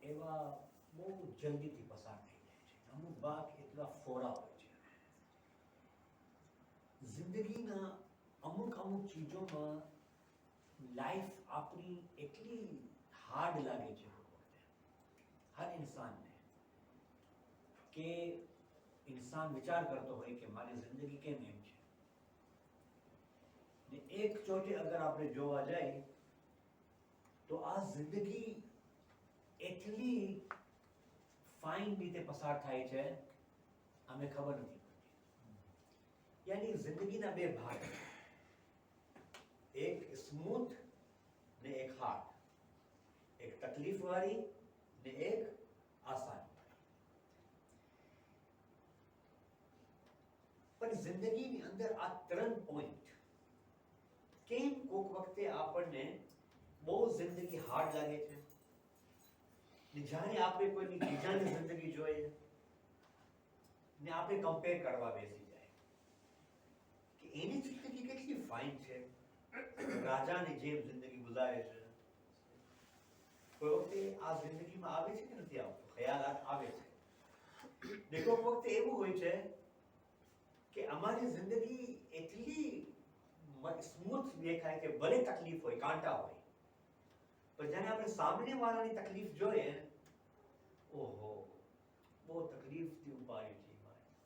એવા બહુ જલ્દીથી પસાર થઈ જાય છે, અમુક ભાગ એટલા ફોરા હોય છે. જિંદગીના અમુક ચીજોમાં લાઈફ આપણી એટલી હાર્ડ લાગે છે હર ઇન્સાનને, કે ઇન્સાન વિચાર કરતો હોય કે મારી જિંદગી કેમ એમ છે. ને એક ચોટે અગર આપણે જોવા જાય તો આ જિંદગી એટલી ફાઇન રીતે પસાર થાય છે, અમને ખબર નથી પડતી. યાની જિંદગીના બે ભાગ, એક સ્મૂથ ને એક હાર્ડ, એક તકલીફ વાળી ને એક આસાન. પણ જિંદગીની અંદર આ ત્રણ પોઈન્ટ કેમ કોક વખતે આપણને બહુ જિંદગી હાર્ડ લાગે છે, ને જ્યારે આપણે કોઈની બીજાની જિંદગી જોઈએ ને આપણે કમ્પેર કરવા બેસી જાય કે એની જિંદગી કેટલી ફાઇન છે, રાજાની જેમ જિંદગી ગુજારે છે. કોઈ વખતે આ જિંદગીમાં આવે છે કે નથી આવતો, ખ્યાલાત આવે છે. ને કોઈક વખતે એવું હોય છે કે અમારી જિંદગી એટલી સ્મૂથ દેખાય કે ભલે તકલીફ હોય, કાંટા હોય, પણ જ્યારે આપણે સામે વાળાની તકલીફ જોઈએ, ઓહો બહુ તકલીફથી ઉપાડી છે,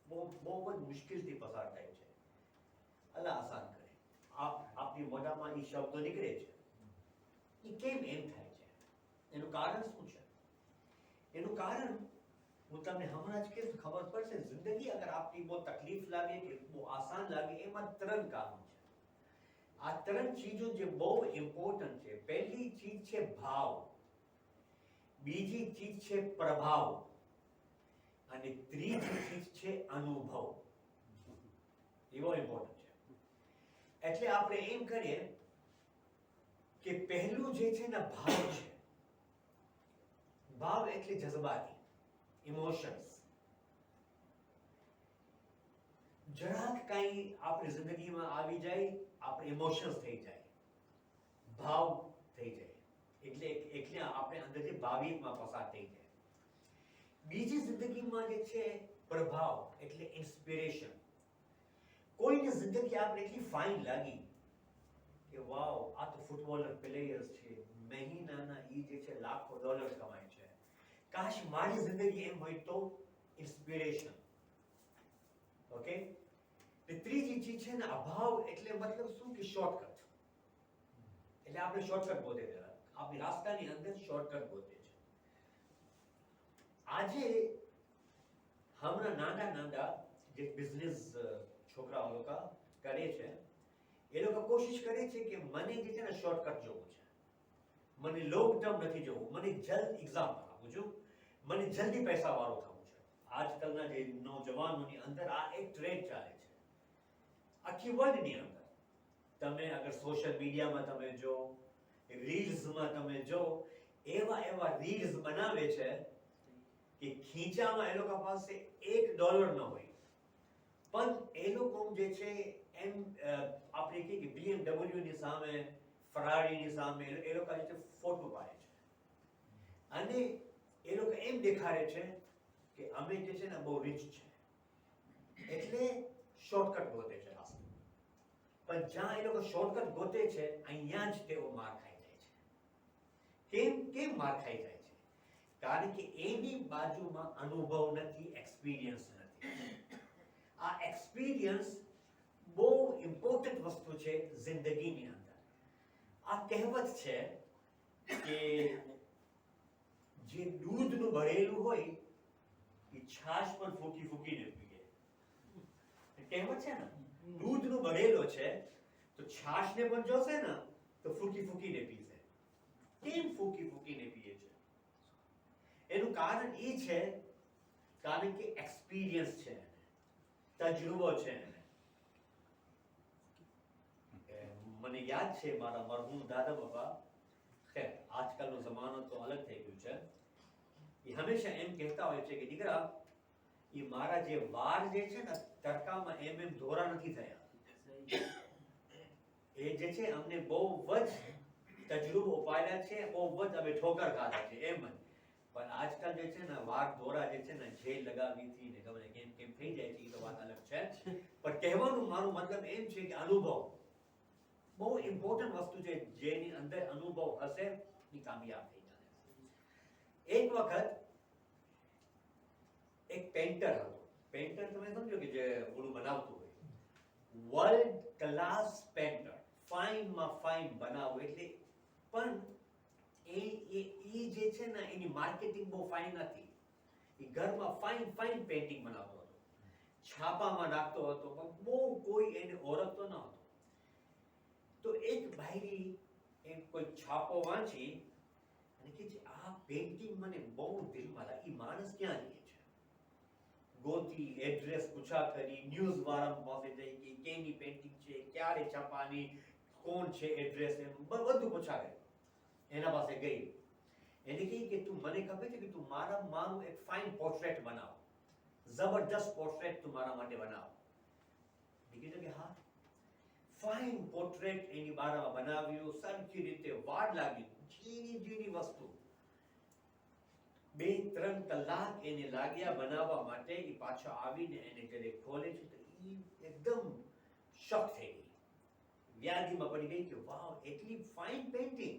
બહુ જ મુશ્કેલથી પસાર થાય છે, અલ્લાહ આસાન કરે. આપની મોઢામાં એ શબ્દો નીકળે છે, એ કેમ એમ થાય છે? એનું કારણ શું છે? એનું કારણ હું તમને હમણાં જ કહીશ, ખબર પડશે. જિંદગી અગર આપની બહુ તકલીફ લાગે કે બહુ આસાન લાગે, એમાં ત્રણ કારણ છે. આ ત્રણ ચીજો જે બહુ ઇમ્પોર્ટન્ટ છે. પહેલી ચીજ છે ભાવ, બીજી ચીજ છે પ્રભાવ, અને ત્રીજી ચીજ છે અનુભવ. એ બહુ ઇમ્પોર્ટન્ટ છે. એટલે આપણે એમ કરીએ કે પહેલું જે છે ને ભાવ છે. ભાવ એટલે જજબાતી, ઇમોશન્સ. જરાક કઈ આપણી જિંદગીમાં આવી જાય, આપણે ઇમોશન્સ થઈ જાય, ભાવ થઈ જાય, એટલે આપણે અંદરથી ભાવિકમાં પસાર થઈ જાય. બીજી જિંદગીમાં જે છે પ્રભાવ એટલે ઇન્સ્પિરેશન. કોઈની જિંદગી આપણે એટલી ફાઇન લાગી કે વાવ, આ તો ફૂટબોલર પ્લેયર્સ છે, મહિનાના ઈ જે છે લાખો ડોલર કમાય છે, કાશ મારી જિંદગી એમ હોય તો. ઇન્સ્પિરેશન. ઓકે. ત્રીજી ચીજ છે ને અભાવ, એટલે મતલબ શું કે શોર્ટકટ. એટલે આપણે શોર્ટકટ ગોતે છે, આપણી રાસ્તાની અંદર શોર્ટકટ ગોતે છે. આજે હમણાં નાના જે બિઝનેસ છોકરાઓ લોકો કરે છે, એ લોકો કોશિશ કરે છે કે મને જે છે ને શોર્ટકટ જોવું છે, મને લોંગ ટર્મ નથી જોવું, મને જલ્દ એક્ઝામ્પલ આપું છું, મને જલ્દી પૈસા વાળો થવું છે. આજકાલના જે નોજવાનોની અંદર આ એક ટ્રેન્ડ ચાલે છે, આખી વર્લ્ડની અંદર. તમે અગર સોશિયલ મીડિયામાં તમે જો, રીલ્સમાં તમે જો, એવા રીલ્સ બનાવે છે કે ખીચામાં એ લોકો પાસે $1 ન હોય, પણ એ લોકો જે છે એમ આપણે કહીએ કે BMW ની સામે, ફરારીની સામે એ લોકો જે છે ફોટો પાડે છે, અને એ લોકો એમ દેખાડે છે કે અમે જે છે ને બહુ રીચ છે. એટલે શોર્ટકટ ગોતે છે રાસ્તો. પણ જ્યાં એ લોકો શોર્ટકટ ગોતે છે, અહીંયા જ તેઓ માર ખાઈ જાય છે. કેમ માર ખાઈ જાય છે? કારણ કે એની બાજુમાં અનુભવ નથી, એક્સપિરિયન્સ નથી. આ એક્સપિરિયન્સ બહુ ઇમ્પોર્ટન્ટ વસ્તુ છે જિંદગીની અંદર. આ કહેવત છે કે જે દૂધનું ભરેલું હોય એ છાશ પર ફૂંકીને પીએ. કહેવત છે ને, દૂધનું ભરેલો છે તો છાશને પણ જોશે ને તો ફૂંકીને પીશે. કેમ ફૂંકીને પીએ છે? એનું કારણ એ છે કારણ કે એક્સપિરિયન્સ છે, તજુર્બો છે. મને યાદ છે મારા મરહૂમ દાદા બાપા, ખેર આજકાલનો જમાનો તો અલગ થઈ ગયું છે, એ હંમેશા એમ કહેતા હોય છે કે દીકરા, એ મારા જે વાળ જે છે ને તડકામાં એમ ધોરા નથી થયા. એ જે છે અમને બહુ જ તજુર્બો પાડ્યા છે, બહુ જ અમે ઠોકર ખાધા છે એમ જ. પણ આજકાલ જે છે ને વાર દોરા જે છે ને જેલ લગાવીથી ને ખબર કેમ કેમ થઈ જાય છે એ તો વાત અલગ છે. પણ કહેવાનું મારું મતલબ એમ છે કે અનુભવ બહુ ઇમ્પોર્ટન્ટ વસ્તુ છે. જેની અંદર અનુભવ હશે એ કામયાબ થઈ જશે. એક વખત એક પેન્ટર હતો. પેન્ટર તમે સમજો કે જે ઓલું બનાવતું હોય, વર્લ્ડ ક્લાસ પેન્ટર, ફાઇન માં ફાઇન બનાવો એટલે, પણ એ જે છે ને એની માર્કેટિંગ બહુ ફાઇન નથી. એ ઘરમાં ફાઇન ફાઇન પેઇન્ટિંગ બનાવતો હતો, છાપામાં નાખતો હતો, પણ બહુ કોઈ એને ઓળખતો ન હતો. તો એક ભાઈ એ કોઈ છાપો વાંચી અને કે છે આ પેઇન્ટિંગ મને બહુ દિલમાં લાગી. માણસ ક્યાં રહે છે? ગોતી, એડ્રેસ પૂછા કરી, ન્યૂઝ વાળા પાસે જઈ કે કેની પેઇન્ટિંગ છે, ક્યારે છાપાની, કોણ છે એડ્રેસ, એમ બધું પૂછા કરી. એના પાસે ગઈ. એને કહી કે તું મને ખબર છે કે તું મારું એક ફાઇન પોર્ટ્રેટ બનાવ, જબરદસ્ત પોર્ટ્રેટ તું મારા માટે બનાવ. કીધું કે હા. ફાઇન પોર્ટ્રેટ એની બારામાં બનાવ્યું, સરખી રીતે વાડ લાગી, ઝીણી ઝીણી વસ્તુ. 2-3 કલાક એને લાગ્યા બનાવવા માટે. એ પાછો આવીને એને જ્યારે ખોલે છે તો એ એકદમ શોક થઈ ગઈ, વ્યાધિમાં પડી ગઈ કે વાવ, એટલી ફાઇન પેઇન્ટિંગ,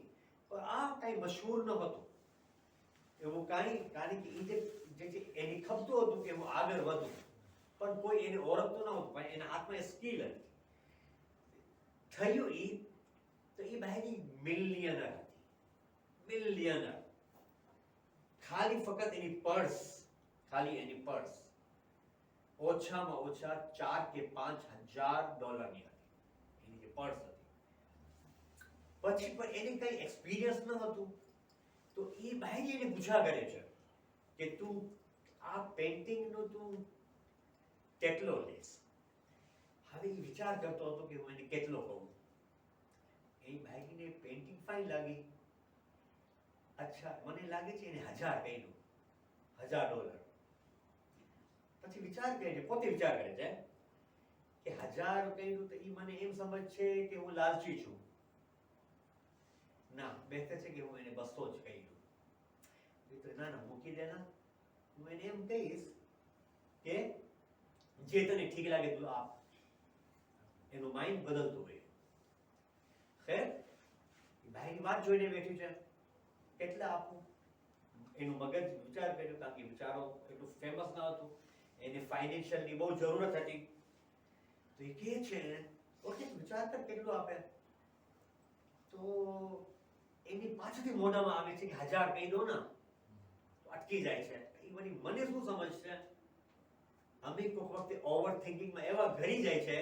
પણ આ કઈ મશહૂર ન હતું એવું કાંઈ. કારણ કે એ જે છે એને ખપતું હતું કે હું આગળ વધું, પણ કોઈ એને ઓળખતું ન હતું, પણ એના હાથમાં સ્કિલ હતી. થયું એ તો એ બહેરી મિલિયનર હતી, મિલિયનર. ખાલી ફક્ત એની પર્સ ઓછામાં ઓછા $4,000 કે $5,000 ની હતી, એની જે પર્સ હતી. પછી પણ એને કઈ એક્સપિરિયન્સ ન હતું. તો એ બહેરી એને પૂછા કરે છે કે તું આ પેઇન્ટિંગ નો તું કેટલો લેસ? હવે એ વિચાર કરતો હતો કે હું એને કેટલો કહું. એ ભાઈને પેઇન્ટિંગ ફાઇન લાગી. અચ્છા, મને લાગે છે એને 1000 કહ્યું, $1000. પછી વિચાર કરે છે, પોતે વિચાર કરે છે કે 1000 કહ્યું તો એ મને એમ સમજ છે કે હું લાલચી છું. ના, બહેતર છે કે હું એને 200 જ કહ્યું. તો ના મૂકી દેના, હું એને એમ કહીશ કે જે તને ઠીક લાગે તું આપ. એનું માઇન્ડ બદલતું હોય. ખેર, ભાઈની વાત જોઈને બેઠી છે, કેટલા આપું? એનું મગજ વિચાર કર્યો, કારણ કે વિચારો એટલું ફેમસ ન હતું, એને ફાઇનાન્શિયલની બહુ જરૂરત હતી. તો એ કહે છે ઓકે વિચાર કર કેટલું આપે. તો એની પાછળથી મોઢામાં આવે છે કે 1000 કહી દો ને. તો અટકી જાય છે. એ વળી મને શું સમજ છે, અમે કોઈક વખતે ઓવર થિંકિંગમાં એવા ઘરી જાય છે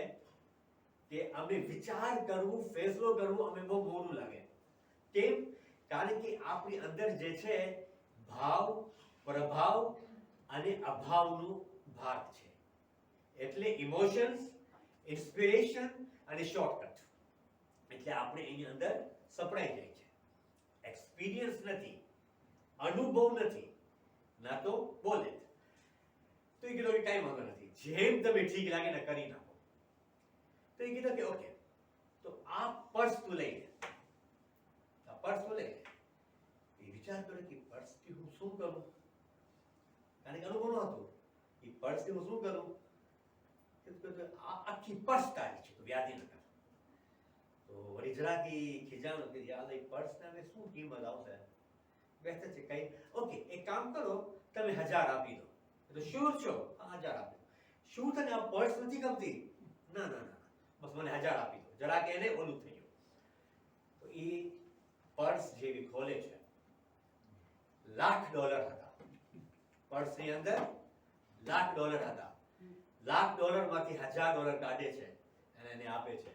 કે અમે વિચાર કરવું, ફેસલો કરવું અમે બહુ મોડું લાગે. કેમ? કારણ કે આપણી અંદર જે છે ભાવ, પ્રભાવ અને અભાવનું ભાગ છે. એટલે ઇમોશન્સ, ઇન્સ્પિરેશન અને શોર્ટકટ. એટલે આપણે એની અંદર સપડાઈ જાય છે. એક્સપિરિયન્સ નથી, અનુભવ નથી, ના તો બોલે. તો એ કીધું કે કાંઈ વાંધો નથી, જેમ તમે ઠીક લાગે ને કરી નાખો. તો એ કીધું કે ઓકે, તો આ પર્સ તું લઈ લે. પર્સ તું લઈ લે. એ વિચાર કર્યો કે પર્સથી હું શું કરું? કારણ કે અનુભવ ન હતો. એ પર્સથી હું શું કરું? આ આખી પર્સ તારી છે, તો વ્યાધિ ન કર. તો વળી જરાક ખીજાણું કે યાર એ પર્સને હવે શું કિંમત આવશે? બહેતર છે કઈ ઓકે એક કામ કરો, તમે 1000 આપી દો. તો શ્યોર છો? હા 1000 આપી દો. શું તને આ પર્સ નથી ગમતી? ના ના ના, બસ મને 1000 આપી દો. જરાક એને ઓલું થઈ ગયું. તો એ પર્સ જેવી ખોલે છે, $1,00,000 હતા. પર્સની અંદર $1,00,000 હતા. $1,00,000 માંથી $1000 કાઢે છે અને એને આપે છે.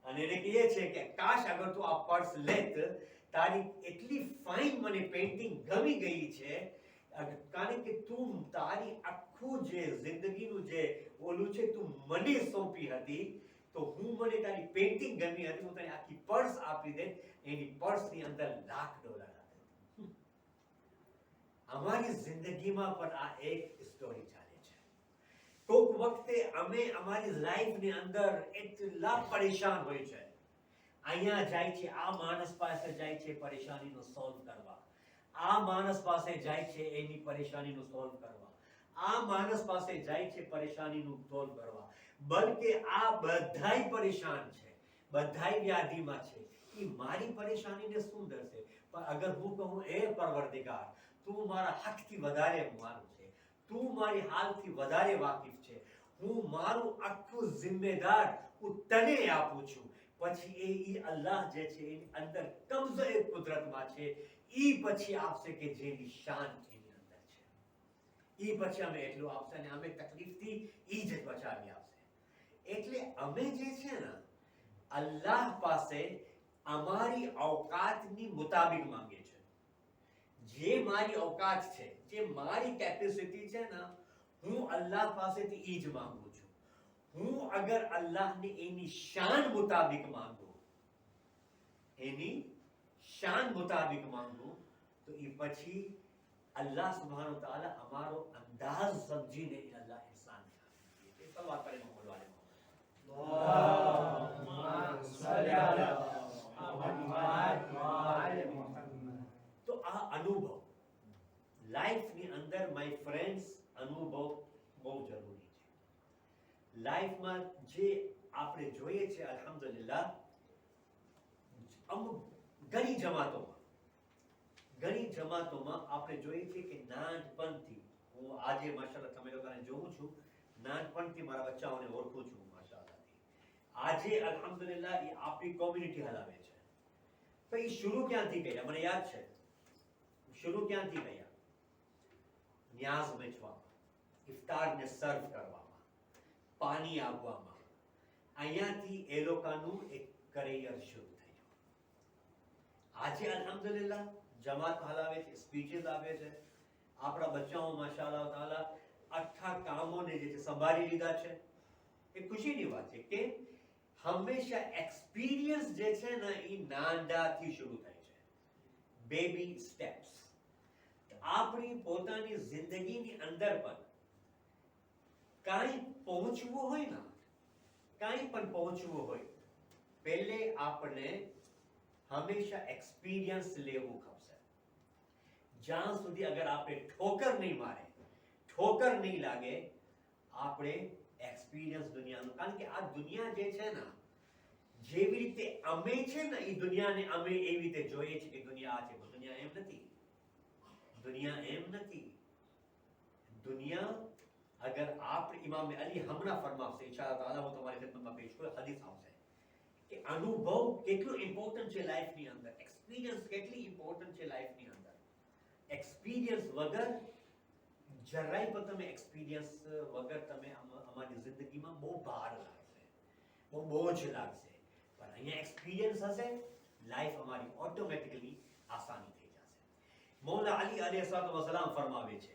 અને એને કહે છે કે કાશ અગર તું આ પર્સ લેત, તારી એટલી ફાઇન મને પેઇન્ટિંગ ગમી ગઈ છે, કારણ કે તું તારી આખું જે જિંદગીનું જે ઓલું છે તું મને સોંપી હતી, તો હું મને તારી પેઇન્ટિંગ ગમી હતી, હું તને આખી પર્સ આપી દે. એની પર્સની અંદર $1,00,000 હતા. અમારી જિંદગીમાં પણ આ એક સ્ટોરી ચાલે છે. કોઈક વખતે અમે અમારી લાઈફની અંદર એટલા પરેશાન હોય છે, અહીંયા જાય છે, આ માણસ પાસે જાય છે પરેશાનીનો સોલ્વ કરવા, આ માણસ પાસે જાય છે એની પરેશાનીનું સોલ્વ કરવા, આ માણસ પાસે જાય છે પરેશાનીનું સોલ્વ કરવા, બલકે આ બધાય પરેશાન છે, બધાય વ્યાધિમાં છે, એ મારી પરેશાનીને શું દર્શે? પણ અગર હું કહું એ પરવરદિગાર તું મારા હકથી વધારે મારું છે, તું મારી હાલથી વધારે વાકિફ છે, હું મારું આખું જિમ્મેદાર હું તને આપું છું, પછી એ અલ્લાહ જે છે એની અંદર કબ્ઝ એ કુદરતમાં છે, ઈ પછી આપશે કે જેની શાન એની અંદર છે, ઈ પછી અમે એટલું આપશે અને અમે તકલીફથી ઈ જ બચાવી આપશે. એટલે અમે જે છે ને અલ્લાહ પાસે અમારી औकातની મુતાબિક માંગે છે. જે મારી औकात છે, જે મારી કેપેસિટી છે ને, હું અલ્લાહ પાસેથી ઈ જ માંગુ છું. હું અગર અલ્લાહને એની શાન મુતાબિક માંગુ, એની શાન મુતાબિક માંગુ, તો એ પછી અલ્લાહ સુબ્હાનહુ વ તઆલા અમારો અંદાજ સમજીને અલ્લાહ ઇહસાન કરે. સલવાત કરે મોહમ્મદ વાલે મોહમ્મદ. તો આ અનુભવ લાઈફની અંદર માય ફ્રેન્ડ્સ અનુભવ બહુ જરૂરી છે. લાઈફમાં જે આપણે જોઈએ છે અલ્હમ્દુલિલ્લાહ, અમુક ઘણી જમાતોમાં આપણે જોઈએ છીએ કે નાનપણથી, હું આજે માશાલ્લાહ તમે લોકોને જોઉં છું, નાનપણથી મારા બચ્ચાઓને ઓળખું છું માશાલ્લાહથી. આજે અલ્હમ્દુલિલ્લાહ એ આપણી કોમ્યુનિટી હલાવે છે. તો એ શરૂ ક્યાંથી કર્યા? મને યાદ છે શરૂ ક્યાંથી કર્યા? ન્યાઝ વેચવામાં, ઇફતારને સર્વ કરવામાં, પાણી આપવામાં. અહીંયાથી એ લોકોનું એક કરિયર શરૂ થયું. આજે અલ્હમ્દુલિલ્લાહ જમાત હલાવે છે, સ્પીચીસ આપે છે, આપણા બચ્ચાઓ માશાઅલ્લાહ તાલા આખા કામોને જે છે સંભાળી લીધા છે. એ ખુશીની વાત છે કે હંમેશા એક્સપિરિયન્સ જે છે ને એ નાનડાથી શરૂ થાય છે, બેબી સ્ટેપ્સ. આપણી પોતાની જિંદગીની અંદર પણ કાંઈ પહોંચવું હોય ને, કાંઈ પણ પહોંચવું હોય, પહેલે આપણે હંમેશા એક્સપિરિયન્સ લેવું ખપશે. જ્યાં સુધી અગર આપણે ઠોકર નહીં મારે, ઠોકર નહીં લાગે, આપણે એક્સપિરિયન્સ દુનિયાનું, કારણ કે આ દુનિયા જે છે ને, જેવી રીતે અમે છે ને એ દુનિયાને અમે એવી રીતે જોઈએ છીએ કે દુનિયા આ છે. દુનિયા એમ નથી, દુનિયા એમ નથી. દુનિયા અગર આપણે, ઇમામ અલી હમણાં ફરમાવશે ઇન્શાઅલ્લાહ તાલા, હું તમારી ખિદમતમાં પેશ કરું, હદીસ આવશે કે અનુભવ કેટલું ઇમ્પોર્ટન્ટ છે લાઈફની અંદર, એક્સપિરિયન્સ કેટલી ઇમ્પોર્ટન્ટ છે લાઈફની અંદર. એક્સપિરિયન્સ વગર જરાય પણ તમે એક્સપિરિયન્સ વગર તમે અમારી જિંદગીમાં બહુ ભાર લાગશે, બહુ બોજ લાગશે. પણ અહીંયા એક્સપિરિયન્સ હશે, લાઈફ અમારી ઓટોમેટિકલી આસાની થઈ જશે. મૌલા અલી अलैहिस्सलाम ફરમાવે છે,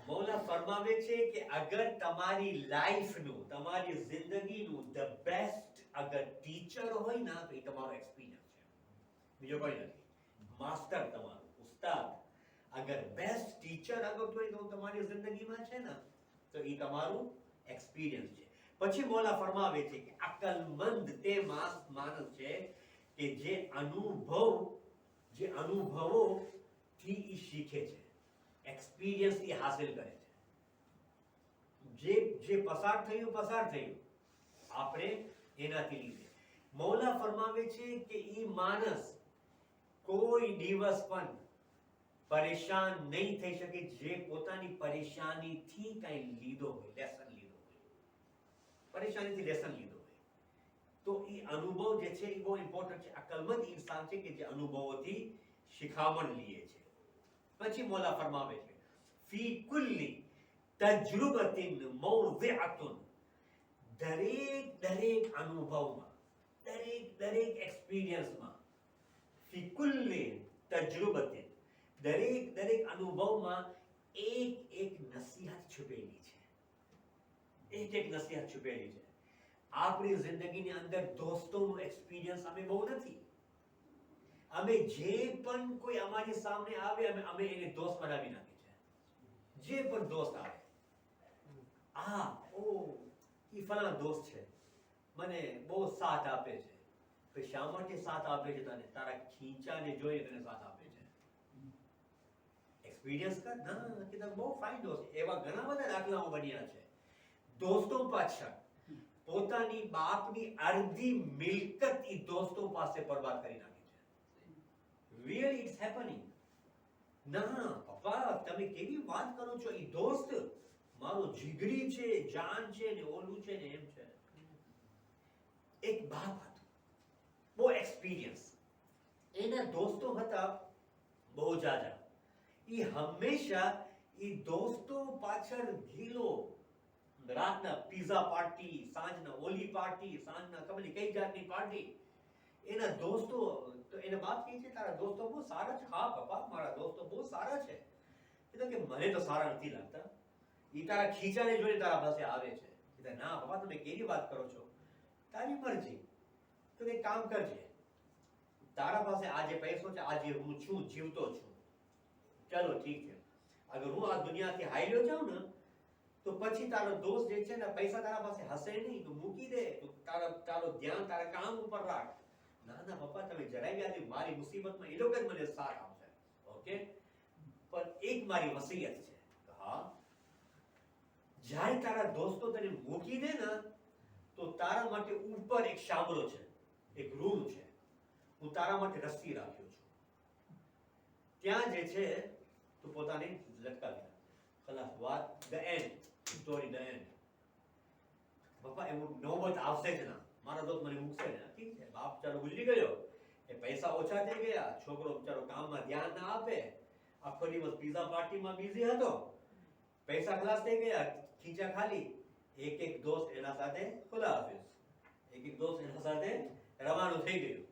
મૌલા ફરમાવે છે કે અગર તમારી લાઈફનું, તમારી જિંદગીનું ધ બેસ્ટ અગર ટીચર હોય ને, તો એ તમારો એક્સપિરિયન્સ છે, બીજો કોઈ નથી. માસ્ટર તમારું ઉસ્તાદ અગર બેસ્ટ ટીચર અગર કોઈ તમારી જિંદગીમાં છે ને, તો એ તમારું એક્સપિરિયન્સ છે. પછી મૌલા ફરમાવે છે કે અકલમંદ તે માણસ છે કે જે અનુભવોથી ઈ શીખે છે, એક્સપિરિયન્સ ઈ હાસિલ કરે છે. જે પસાર થયું, આપણે એનાથી લીધે. મૌલા ફરમાવે છે કે ઈ માણસ કોઈ દિવસ પણ પરેશાન નહીં થઈ શકે જે પોતાની પરેશાનીથી કંઈ લીધો હોય, લેસન લીધો હોય, પરેશાનીથી લેસન લીધો હોય. તો એ અનુભવ જે છે એ બહુ ઇમ્પોર્ટન્ટ છે. અકલમંદ ઇન્સાન છે કે જે અનુભવોથી શિખામણ લે છે. પછી મૌલા ફરમાવે છે, ફી કુલ્લી તજરુબતિન મૌદિઅતુન, દરેક અનુભવમાં, દરેક એક્સપિરિયન્સમાં, ફી કુલ્લી તજરુબતિન, દરેક અનુભવમાં એક નસીહત છુપેલી છે, એક નસીહત છુપેલી છે. આપણી જિંદગીની અંદર દોસ્તોનું એક્સપિરિયન્સ અમે બહુ નથી. અમે જે પણ કોઈ અમારી સામે આવે, અમે એને દોસ્ત બનાવી નાખીએ છીએ. જે પણ દોસ્ત આવે, ઈ ફલાણા દોસ્ત છે, મને બહુ સાથ આપે છે, કે શા માટે સાથ આપે છે તને? તારા ખીંચાને જોઈને તને સાથ આપે છે. એક્સપિરિયન્સ કર ના કે તમે બહુ ફાઇન દોસ્ત. એવા ઘણા બધા દાખલાઓ બન્યા છે. દોસ્તો પાછળ પોતાની બાપની અડધી મિલકત ઈ દોસ્તો પાસે બરબાદ કરી નાખી છે. Really it's happening. ના પપ્પા તમે કેવી વાત કરો છો? ઈ દોસ્ત મારો જીગરી છે, જાન છે ને ઓલું છે ને એમ છે. એક બાપ હતો, બહુ એક્સપિરિયન્સ. એના દોસ્તો હતા બહુ જાજા. ઈ હંમેશા ઈ દોસ્તો પાછળ ગીલો. રાતના પીઝા પાર્ટી, સાંજના ઓલી પાર્ટી, સાંજના ખબર નહીં કઈ જાતની પાર્ટી. એના દોસ્તો તો એને બાપ કહે છે તારા દોસ્તો બહુ સારા છે. હા પપ્પા મારા દોસ્તો બહુ સારા છે. એટલે કે મને તો સારા નથી લાગતા. ઈ તારા ખીચાને જોઈને તારા પાસે આવે છે. એટલે ના પપ્પા તમે કેવી વાત કરો છો? તારી મરજી. તો એક કામ કરજે, તારા પાસે આજે પૈસો છે, આજે હું છું, જીવતો છું, ચલો ઠીક છે. અગર હું આ દુનિયાથી હાલ્યો જાઉં ને તો પછી તારો દોસ્ત જે છે ને પૈસા તારા પાસે હશે નહીં, તું મૂકી દે, તું તારો ધ્યાન તારા કામ ઉપર રાખ. ના ના પપ્પા તમે જરાય યાદ, મારી મુસીબતમાં એ લોકો જ મને સાથ આપશે. ઓકે, પણ એક મારી વસિયત છે. હા, જ્યારે તારા દોસ્તો તને મૂકી દે ને તો તારા માટે ઉપર એક શામરો છે, એક રૂમ છે. હું તારા માટે રસ્સી રાખ્યો છું. ત્યાં જે છે તું પોતાને લટકાવી દે. ખલાસ, વાત the and, story the and. પપ્પા એવું નોબત આવશે જ ના. મારા દોસ્ત મને મૂકશે ને. ઠીક છે, બાપ ચાલો ભૂલી ગયો, એ પૈસા ઓછા થઈ ગયા, છોકરો બિચારો કામમાં ધ્યાન ના આપે, આખો દિવસ પીઝા પાર્ટીમાં બિઝી હતો, પૈસા ખલાસ થઈ ગયા, ખીચા ખાલી. એક એક દોસ્ત એના સાથે ખુલ્લા હાફિઝ, એક એક દોસ્ત એના સાથે રવાનું થઈ ગયું.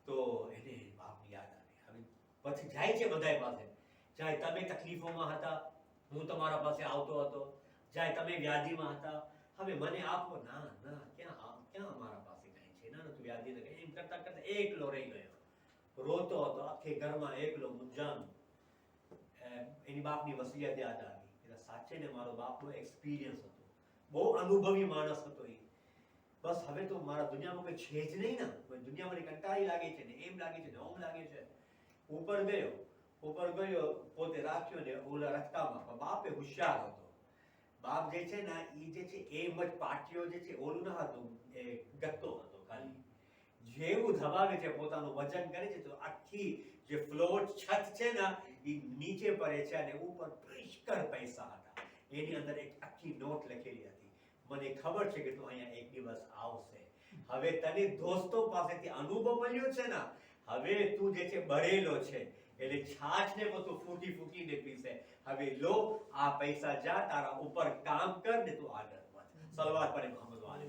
તો એને બાપની યાદ આવી. હવે પછી જાય છે બધાય પાસે, જાય તમે તકલીફોમાં હતા હું તમારા પાસે આવતો હતો, જાય તમે વ્યાધિમાં હતા હવે મને આપો. ના ના, ક્યાં મારા પાસે કઈ છે? ના તું વ્યાધિ ને એમ કરતા કરતા એકલો રહી ગયો, રોતો હતો આખે ઘરમાં એકલો મુંજાન. એની બાપની વસિયત યાદ આવી. એટલે સાચે ને મારો બાપનો એક્સપિરિયન્સ હતો, બહુ અનુભવી માણસ હતો એ. બસ હવે તો મારા દુનિયામાં કોઈ છે જ નહીં ને, દુનિયા મને કંટાળી લાગે છે ને, એમ લાગે છે ને ઓમ લાગે છે. ઉપર ગયો પોતે રાખ્યો ને ઓલા રસ્તામાં. પણ બાપ એ હોશિયાર હતો. બાપ જે છે ને એ જે છે એમ જ પાટીઓ જે છે ઓલું ન હતું, એ ગત્તો હતો ખાલી. જેવું ધબાવે છે પોતાનું વજન કરે છે તો આખી જે ફ્લોર છત છે ને એ નીચે પડે છે અને ઉપર પુષ્કળ પૈસા હતા. એની અંદર એક આખી નોટ લખેલી હતી. મને ખબર છે કે તું અહીંયા એક દિવસ આવશે. હવે તને દોસ્તો પાસેથી અનુભવ મળ્યો છે ને, હવે તું જે છે બળેલો છે એટલે છાછને બધું ફૂટી ફૂટીને પીશે. હવે લો આ પૈસા, જા તારા ઉપર કામ કર ને તું આગળ વધ. સલવાત પડે મોહમ્મદ વાલે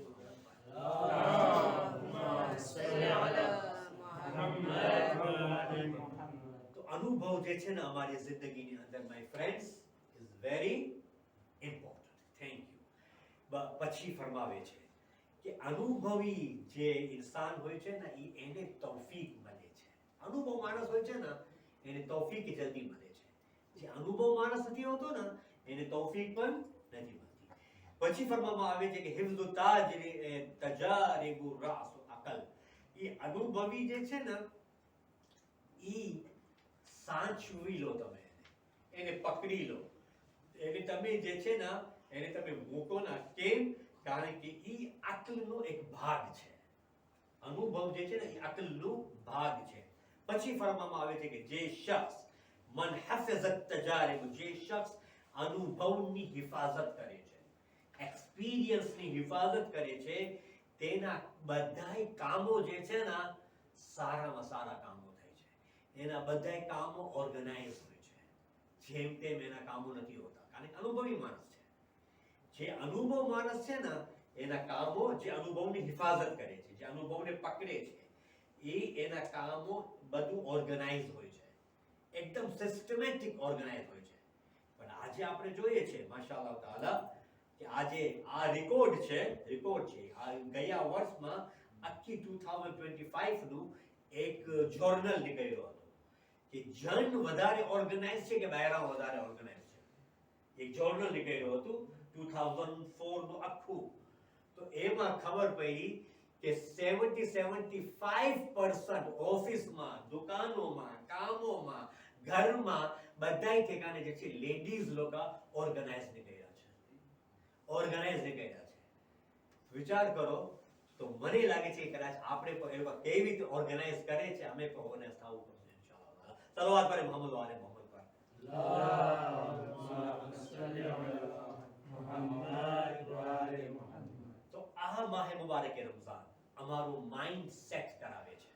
તો અનુભવ જે છે ને અમારી જિંદગીની અંદર my friends is very important. Thank you. પછી ફરમાવે છે કે અનુભવી જે ઇન્સાન હોય છે ને એને તૌફીક મળે છે. અનુભવ માણસ હોય છે ને એને તૌફીક જલ્દી મળે છે. જે અનુભવ માણસ નથી હોતો ને એને તૌફીક પણ નથી મળતી. પછી ફરમાવામાં આવે છે કે હિફ્ઝુ તજારિબુ રાસુ અકલ. એ અનુભવી જે છે ને ઈ સાચવી લો, તમે એને પકડી લો, એને તમે જે છે ને એને તમે મૂકો ના. કેમ? કારણ કે ઈ અકલનો એક ભાગ છે. અનુભવ જે છે ને એ અકલનો ભાગ છે. પછી ફરમાવામાં આવે છે કે જે શખ્સ મન હફઝત તજારિબ, જે શખ્સ અનુભવની હિફાજત કરે છે, એક્સપિરિયન્સની હિફાજત કરે છે, તેના બધાય કામો જે છે ને સારામાં સારા કામો થાય છે. એના બધાય કામો ઓર્ગેનાઇઝ હોય છે. જેમ તેમ એના કામો નથી હોતા, કારણ કે અનુભવી માણસ છે. જે અનુભવ માણસ છે ને એના કામો, જે અનુભવની હિફાજત કરે છે, જે અનુભવને પકડે છે, એના કામો બધું ઓર્ગેનાઇઝ હોય છે, એકદમ સિસ્ટમેટિક ઓર્ગેનાઇઝ હોય છે. પણ આજે આપણે જોઈએ છે માશાઅલ્લાહ તાઆલા કે આજે આ રેકોર્ડ છે આ ગયા વર્ષમાં આખી 2025 નું એક જોર્નલ નીકળ્યો હતો કે જન વધારે ઓર્ગેનાઇઝ છે કે બહેરાઓ વધારે ઓર્ગેનાઇઝ છે. એક જોર્નલ નીકળ્યું હતું 2004 નું આખું. તો એમાં ખબર પડી કે 70-75% ઓફિસમાં, દુકાનોમાં, કામોમાં, ઘરમાં બધાય ઠેકાને જે છે લેડીઝ લોકો ઓર્ગેનાઇઝ ને કર્યા છે, ઓર્ગેનાઇઝ ને કર્યા છે. વિચાર કરો તો મને લાગે છે કે કદાચ આપણે પણ એ લોકો કેવી રીતે ઓર્ગેનાઇઝ કરે છે, અમે પણ ઓર્ગેનાઇઝ થવું પડશે ઇન્શાઅલ્લાહ. સલવાત પર મોહમ્મદ વાલે મોહમ્મદ પર તો આ માહે મુબારક રમઝાન અમારું માઇન્ડ સેટ કરાવે છે,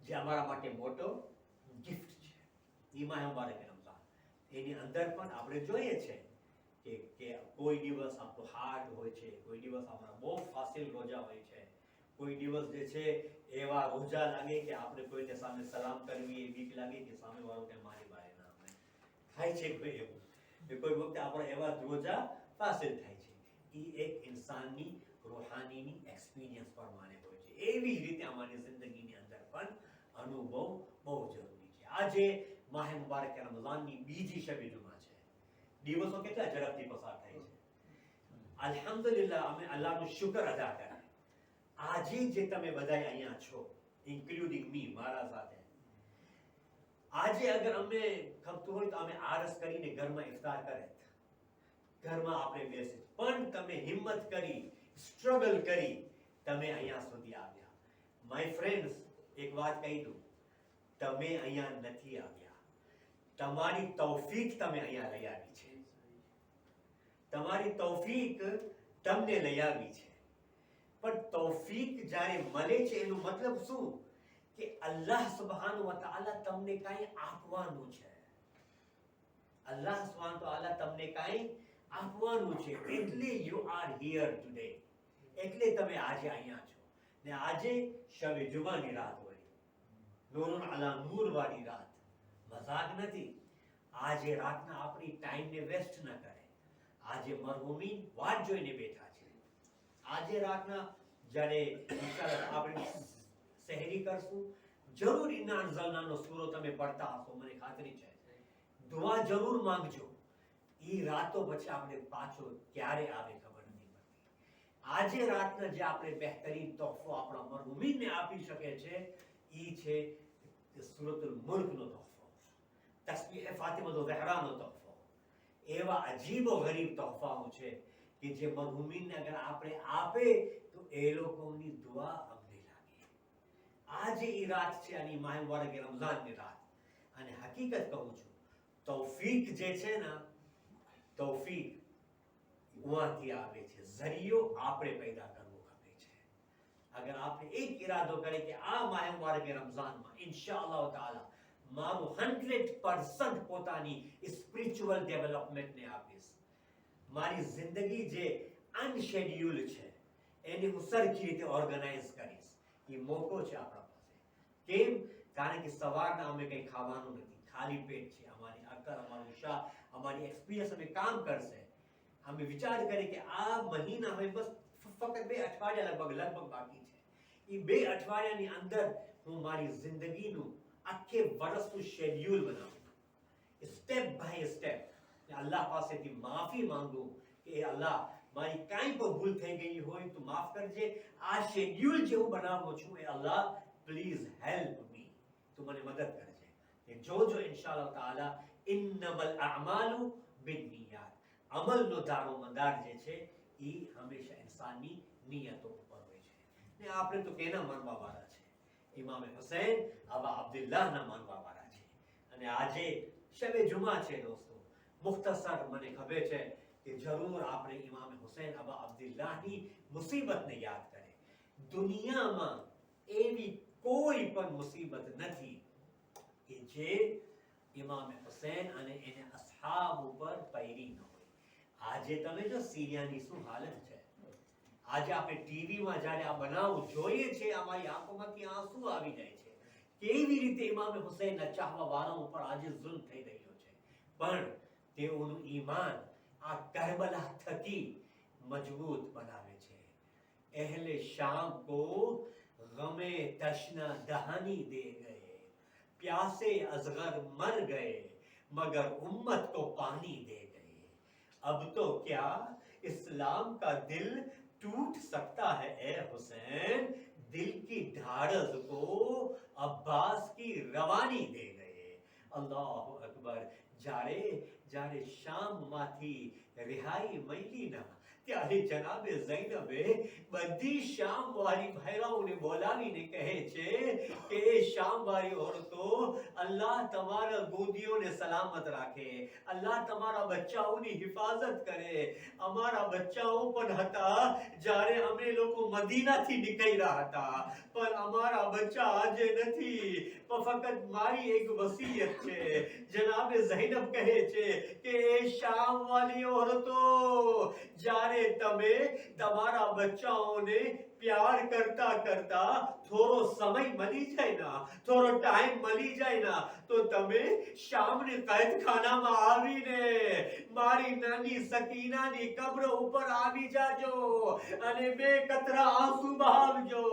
જે અમારા માટે મોટો ગિફ્ટ છે. એ માહે મુબારક રમઝાન એની અંદર પણ આપણે જોઈએ છે કે કોઈ દિવસ આપણો હાર્ડ હોય છે, કોઈ દિવસ આપણા બહુ ફાસિલ રોજા હોય છે, કોઈ દિવસ જે છે એવા રોજા લાગે કે આપણે કોઈને સામે સલામ કરવી એ બીક લાગે કે સામે વાળો કે મારી બારે ના આવે, થાય છે કોઈ એવું, કોઈ વખતે આપણે એવા રોજા ફાસિલ થાય છે. એ એક ઇન્સાનની રૂહાનીની એક્સપિરિયન્સ પ્રમાણે હોય છે. એવી જ રીતે અમારી જિંદગીની અંદર પણ અનુભવ બહુ જરૂરી છે. આજે માહે મુબારક રમઝાનની બીજી શબ જુમા છે. દિવસો કેટલા ઝડપથી પસાર થાય છે. અલ્હમ્દુલિલ્લાહ, અમે અલ્લાહનો શુક્ર અદા કરીએ. આજે જે તમે બધા અહીંયા છો, ઇન્ક્લુડિંગ મી, મારા સાથે, આજે અગર અમને ખપતું હોય તો અમે આરસ કરીને ઘરમાં ઇફતાર કરે, ઘરમાં આપણે બેસી, પણ તમે હિંમત કરી, સ્ટ્રગલ કરી, તમે અહીંયા સુધી આવ્યા. માય ફ્રેન્ડ્સ, એક વાત કહી દઉં, તમે અહીંયા નથી આવ્યા, તમારી તૌફીક તમે અહીંયા લઈ આવી છે. તમારી તૌફીક તમને લઈ આવી છે. પણ તૌફીક જ્યારે મળે છે એનો મતલબ શું? કે અલ્લાહ સુબ્હાનહુ વ તઆલા તમને કાંઈ આપવાનું છે. અલ્લાહ સુબ્હાનહુ વ તઆલા તમને કાંઈ આપવાનું છે, એટલે યુ આર હિયર ટુડે, એટલે તમે આજે અહીંયા છો. ને આજે શબ જુમાની રાત હોય, નૂરુન અલા નૂર વાળી રાત, મજાક નથી. આજે રાતના આપણી ટાઈમને વેસ્ટ ન કરે. આજે મરહુમીન વાટ જોઈને બેઠા છે. આજે રાતના જ્યારે ઇન્શાઅલ્લાહ આપણે સહેરી કરશું, જરૂર ઇન્ના અંઝલનાનો સૂરો તમે પડતા હશો, મને ખાતરી છે. દુઆ જરૂર માંગજો. એ રાતો પછી આપણે પાછો ક્યારે આવે ખબર નથી પડતી. આજે રાતના જે આપણે બહેતરીન તોહફો આપણા મરહુમીનને આપી શકે છે, એ છે સૂરતુલ મુલ્કનો તોહફો, તસ્બીહ ફાતિમા ઝહરાનો તોહફો. એવા અજીબો ગરીબ તોહફાઓ છે કે જે મરહુમીનને અગર આપણે આપે તો એ લોકોની દુઆ અમને લાગે. આજે એ રાત છે અને માહે મુબારક રમઝાનની રાત. અને હકીકત કહું છું, તૌફીક જે છે ને, તૌફીક ઉવાથી આવે છે, ઝરિયો આપણે પેદા કરવો ખપે છે. અગર આપણે એક ઈરાદો કરે કે આ માહે મુબારક રમઝાનમાં ઇન્શાઅલ્લાહ તાઆલા મારું 100% પોતાની સ્પિરિચ્યુઅલ ડેવલપમેન્ટને આપીશ, મારી જિંદગી જે અનશેડ્યુલ છે એને હું સરખી રીતે ઓર્ગેનાઇઝ કરીશ, એ મોકો છે આપણા પાસે. કેમ? કારણ કે સવારના અમે કંઈ ખાવાનું નથી, ખાલી પેટ છે. અમારી અકલ, અમારું શાહ, અમારી એક્સપિરિયન્સ અમે કામ કરશે. અમે વિચાર કરીએ કે આ મહિના હવે બસ ફક્ત 2 અઠવાડિયા લગભગ બાકી છે. એ 2 અઠવાડિયાની અંદર હું મારી જિંદગીનું આખે વર્ષનું શેડ્યુલ બનાવું, સ્ટેપ બાય સ્ટેપ. અલ્લાહ પાસેથી માફી માંગું કે અલ્લાહ, મારી કાંઈ પણ ભૂલ થઈ ગઈ હોય તો માફ કરજે. આ શેડ્યુલ જે હું બનાવું છું, એ અલ્લાહ પ્લીઝ હેલ્પ મી, તું મને મદદ કરજે. કે જોજો ઇન્શાઅલ્લાહ તાઆલા ઇન્નમલ અઅમાલુ બિન્નિયાત, અમલનો દારોમદાર જે છે એ હંમેશા ઇન્સાનની નિયતો ઉપર હોય છે. ને આપણે તો કેના માનવા વાળા છે? ઇમામ હુસૈન અબા અબ્દુલ્લાહના માનવા વાળા છે. અને આજે શબે જુમા છે દોસ્તો. મુખ્તસર મને ખબર છે કે જરૂર આપણે ઇમામ હુસૈન અબા અબ્દુલ્લાહની મુસીબતને યાદ કરે. દુનિયામાં એવી કોઈ પણ મુસીબત નથી કે જે ઇમામ હુસૈન અને એને અસહાબ ઉપર પૈરી ન હોય. આજે તમે જો સિરિયાની શું હાલત છે, આજે આપણે ટીવીમાં જ્યારે આ બનાવ જોઈએ છે, અમારી આંખોમાંથી આંસુ આવી જાય છે. કેવી રીતે ઇમામ હુસૈનના ચાહવા વાળા ઉપર આજે જુલ્મ થઈ રહ્યો છે. પણ તેઓનું ઈમાન આ કરબલા થકી મજબૂત બનાવે છે. અહેલે શામ કો ગમે તશના દહાની દે ગए, प्यासे अजगर मर गए मगर उम्मत को पानी दे गए. अब तो क्या इस्लाम का दिल टूट सकता है ए हुसैन, दिल की ढाढ़स को अब्बास की रवानी दे गए। अल्लाह अकबर। जारे जारे शाम माथी रिहाई मैली ना, ત્યારે જનાબે ઝૈનબે બધી શામ વાળી ભાઈરાઓને બોલાવીને કહે છે કે એ શામ વાળી औरतो, અલ્લાહ તમારા ગોદીઓને સલામત રાખે, અલ્લાહ તમારા બચ્ચાઓની હિફાજત કરે। અમારા બચ્ચાઓ પણ હતા જ્યારે અમે લોકો મદીનાથી નીકળ્યા હતા, પણ અમારા બચ્ચા આજે નથી, પણ ફક્ત મારી એક વસીયત છે। જનાબે ઝૈનબ કહે છે કે એ શામ વાળી औरतो, જ્યારે તમે તમારા બચ્ચાઓને પ્યાર કરતા કરતા થોડો સમય મળી જાય ના, થોડો ટાઈમ મળી જાય ના, તો તમે શામને કૈદખાનામાં આવીને મારી નાની સકીનાની કબ્ર ઉપર આવી જાજો અને બે કતરા આંસુ બહાવજો,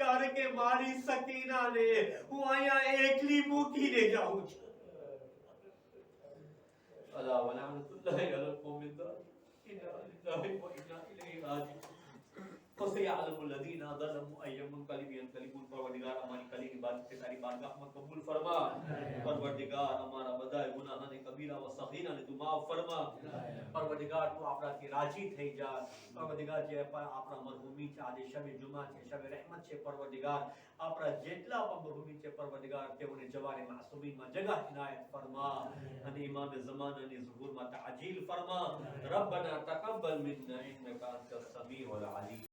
કારણ કે મારી સકીનાને હું અહીંયા એકલી મૂકીને જાઉં છું। અલા વલાનતુલ્લાહિ અલલ કૌમિલ फसयअलमुल्लज़ीना ज़लमू अय्युमुनक़लिबिन यनक़लिबून। परवरदिगार हमारी कलीम इबादत के तारी बारगाह में कबूल फरमा। परवरदिगार हमारा बदाए गुनाह ने कबीरा व सगीरा ने तू माफ फरमा। परवरदिगार तू આપણા થી રાજી થઈ જા। પરવરदिगार જે આપણા મરહુમી છે આજે શબે જુમા છે, શબે રહેમત છે। પરવરदिगार આપણા જેટલા પણ મરહુમી છે પરવરदिगार તેઓને જવારે માસૂમીન માં જગહ ઇનાયત ફરમા અને ઇમામ ज़माना ने ज़ुहूर માં તાજીલ फरमा। रब्बना तक़ब्बल मिन्ना इन्नका अंतस समीउल अलीम।